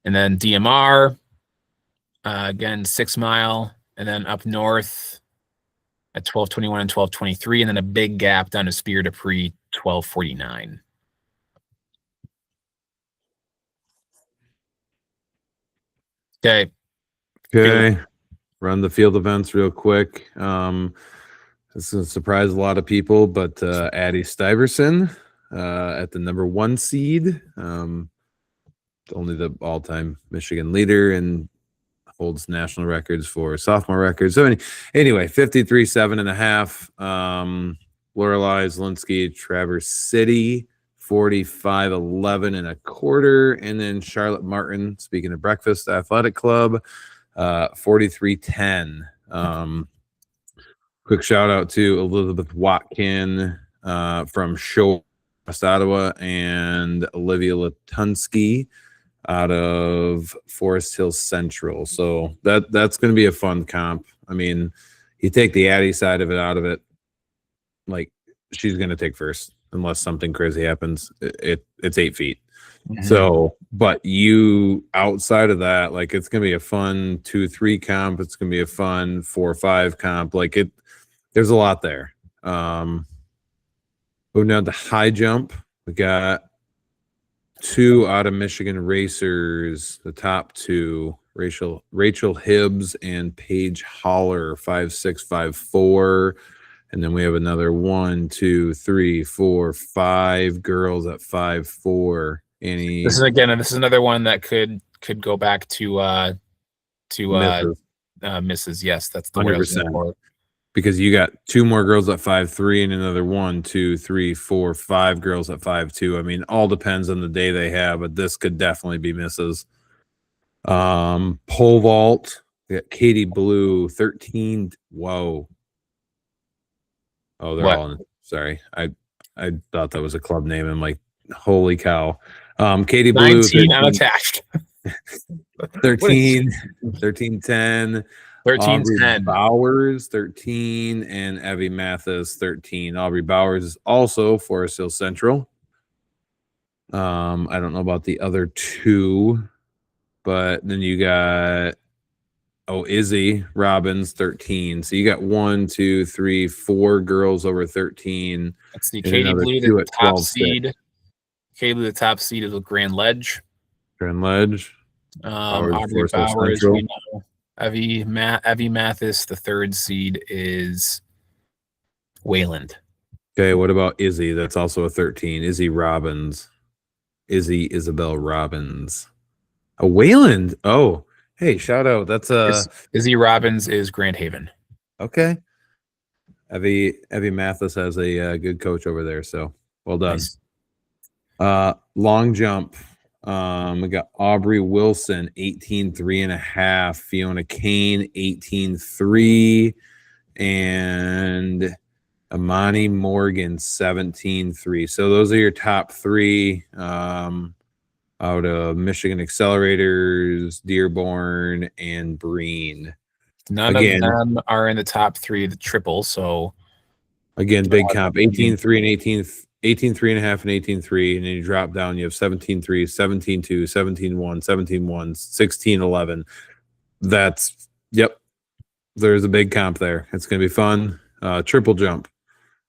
then DMR, again, 6 mile, and then up north at 12:21 and 12:23, and then a big gap down to Spear to Pre 12:49. Okay. Run the field events real quick. This is going to surprise a lot of people, but Addie Stuyvesant at the number 1 seed, only the all-time Michigan leader and holds national records for sophomore records. So anyway, 53.7.5. Lorelei Zelinsky, Traverse City, 45.11 and then Charlotte Martin, speaking of Breakfast Athletic Club, 43.10. Quick shout out to Elizabeth Watkin from Show West Ottawa and Olivia Latunsky out of Forest Hill Central. So that's going to be a fun comp. I mean, you take the Addie side of it, like she's going to take first unless something crazy happens. It's 8 feet. Mm-hmm. So, but you outside of that, like it's going to be a fun 2-3 comp. It's going to be a fun 4-5 comp. Like there's a lot there. Moving down to high jump, we got 2 out of Michigan racers. The top 2, Rachel Hibbs and Paige Holler, 5'6", 5'4". And then we have another 1, 2, 3, 4, 5 girls at 5'4". This is another one that could go back to misses. Yes, that's the 100%. Because you got 2 more girls at 5'3" and another 1, 2, 3, 4, 5 girls at 5'2". I mean, all depends on the day they have, but this could definitely be misses. Pole vault, we got Katie Blue, 13. Whoa. Oh, they're what? all in. Sorry. I thought that was a club name. I'm like, holy cow. Katie Blue, 19 unattached. 13, 13-10. 13-10. Bowers, 13, and Evie Mathis, 13. Aubrey Bowers is also Forest Hill Central. I don't know about the other 2, but then you got Izzy Robbins, 13. So you got 1, 2, 3, 4 girls over 13. Let's see. Katie Blue, the top seed. Katie Blue, the top seed is Grand Ledge. Aubrey Bowers, we know. Evie Mathis, the 3rd seed is Wayland. Okay, what about Izzy? That's also a 13. Izzy Robbins. Isabel Robbins. A Wayland. Oh, hey, shout out. That's Izzy Robbins is Grand Haven. Okay. Evie Mathis has a good coach over there, so well done. Nice. Long jump. We got Aubrey Wilson, 18.3.5. Fiona Kane, 18.3. And Amani Morgan, 17.3. So those are your top 3 out of Michigan Accelerators, Dearborn, and Breen. None of them are in the top 3 of the triple. So again, big comp, 18.3 and 18.3.5 and 18.3, and then you drop down, you have 17.3, 17.2, 17.1, 17.1, 16.11. That's, yep, there's a big comp there. It's going to be fun. Triple jump.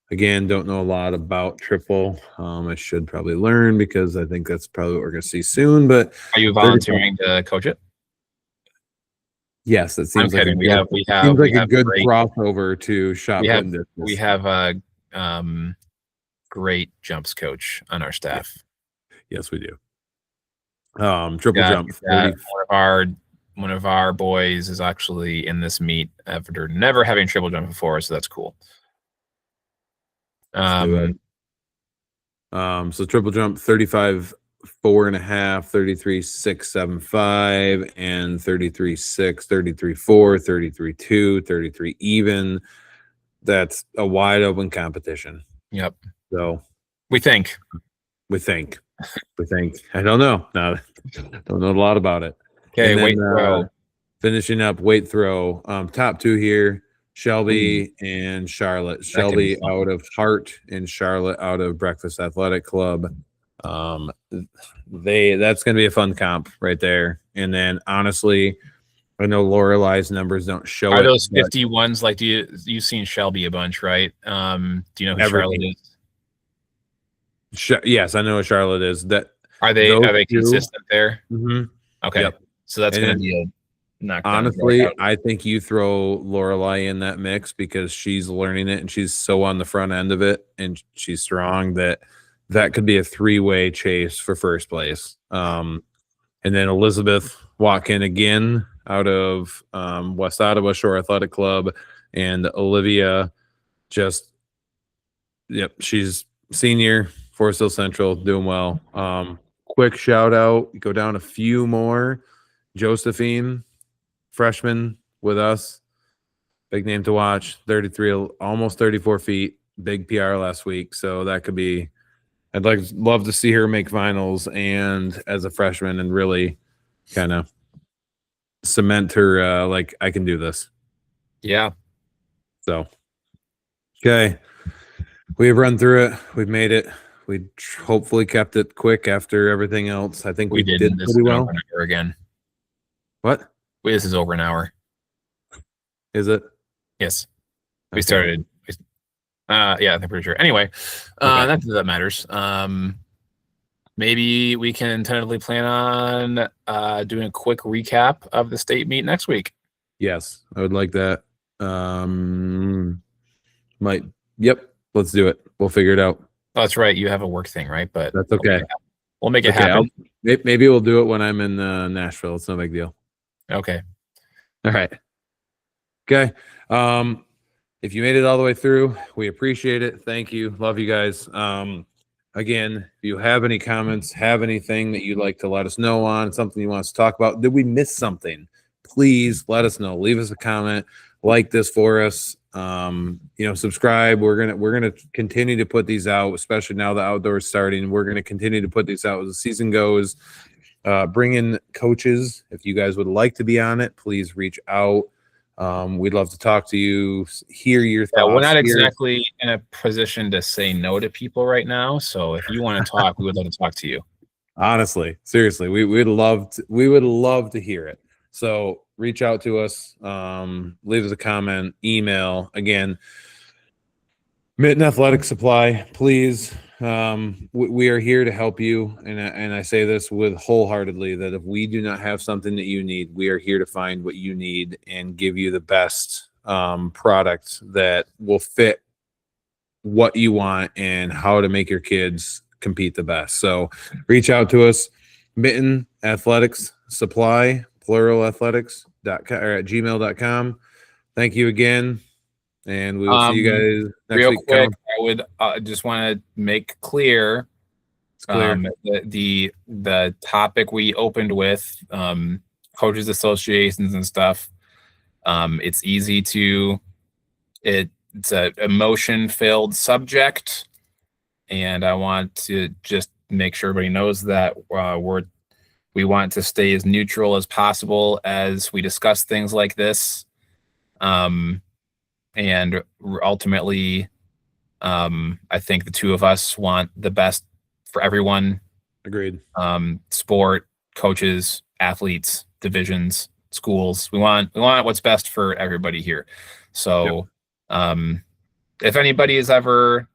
Again, don't know a lot about triple. I should probably learn because I think that's probably what we're going to see soon. But are you volunteering to coach it? Yes, it seems like a good crossover to shot put distance. We have a great jumps coach on our staff. Yes, we do. Triple jump. One of our boys is actually in this meet after never having triple jump before, so that's cool. So triple jump 35.4.5, 33.675, and 33.6, 33.4, 33.2, 33 even. That's a wide open competition. Yep. So we think. I think. I don't know. No, don't know a lot about it. Okay, And then, weight throw. finishing up weight throw. Top two here, Shelby and Charlotte. That could be Shelby fun. out of Hart and Charlotte out of Breakfast Athletic Club. That's gonna be a fun comp right there. And then honestly, I know Lorelai's numbers don't show Are it. those but 51s like you've seen Shelby a bunch, right? Do you know who Every- Charlotte is? Yes, I know what Charlotte is. That Are those they two- consistent there? Mhm. Okay. Yep. So that's And gonna then, be a knockdown. honestly, I think you throw Lorelai in that mix because she's learning it and she's so on the front end of it and she's strong that could be a three-way chase for first place. And then Elizabeth Watkin again out of West Ottawa Shore Athletic Club, and Olivia she's senior, Forest Hill Central, doing well. Quick shout out, go down a few more. Josephine, freshman with us, big name to watch. 33, almost 34 feet, big PR last week. So that could be. I'd love to see her make finals and as a freshman and really kind of cement her like I can do this. Yeah. So okay. We've run through it. We've made it. We hopefully kept it quick after everything else. I think we did This pretty is well. over an hour again. What This is over an hour. is it? Yes. Okay. We started. Yeah, I'm pretty sure. Anyway, Okay. that matters. Maybe we can tentatively plan on doing a quick recap of the state meet next week. Yes, I would like that. Yep, let's do it. We'll figure it out. Oh, that's right. You have a work thing, right? But That's okay. We'll make it happen. Maybe we'll do it when I'm in Nashville. It's no big deal. Okay. All right. Okay. If you made it all the way through, we appreciate it. Thank you. Love you guys. Again, if you have any comments, have anything that you'd like to let us know on, something you want us to talk about, did we miss something? Please let us know. Leave us a comment, like this for us. Subscribe. We're gonna continue to put these out, especially now the outdoors starting. We're gonna continue to put these out as the season goes. Bring in coaches. If you guys would like to be on it, please reach out. We'd love to talk to you, hear your thoughts. Yeah, we're not exactly in a position to say no to people right now. So if you want to talk, we would love to talk to you. Honestly, seriously, we would love to hear it. So reach out to us, leave us a comment, email. Again, Mitten Athletic Supply, please. We are here to help you, and I say this with wholeheartedly that if we do not have something that you need, we are here to find what you need and give you the best product that will fit what you want and how to make your kids compete the best. So reach out to us, Mitten Athletics Supply, plural athletics.com or at gmail.com. Thank you again. And we will see you guys next real week. Quick, I would just want to make clear, it's clear. The topic we opened with, coaches associations and stuff. It's easy to it's a emotion-filled subject, and I want to just make sure everybody knows that we want to stay as neutral as possible as we discuss things like this. And ultimately, I think the two of us want the best for everyone. Agreed. Sport, coaches, athletes, divisions, schools. We want what's best for everybody here. So, if anybody is ever,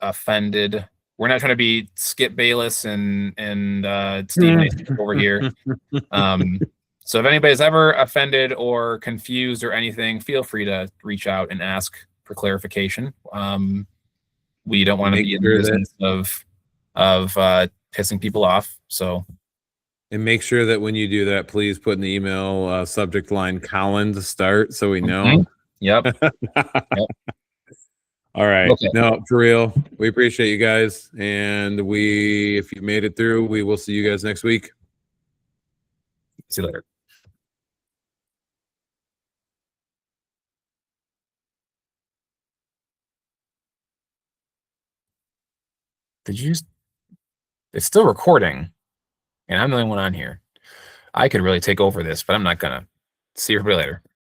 offended, we're not trying to be Skip Bayless and Steve Nason over here. So if anybody's ever offended or confused or anything, feel free to reach out and ask for clarification. We don't want to be in the business of pissing people off. So, and make sure that when you do that, please put in the email subject line Colin to start so we know. Yep. All right. Okay. No, for real. We appreciate you guys. And if you made it through, we will see you guys next week. See you later. Did you just It's still recording, and I'm the only one on here. I could really take over this, but I'm not gonna. See everybody later.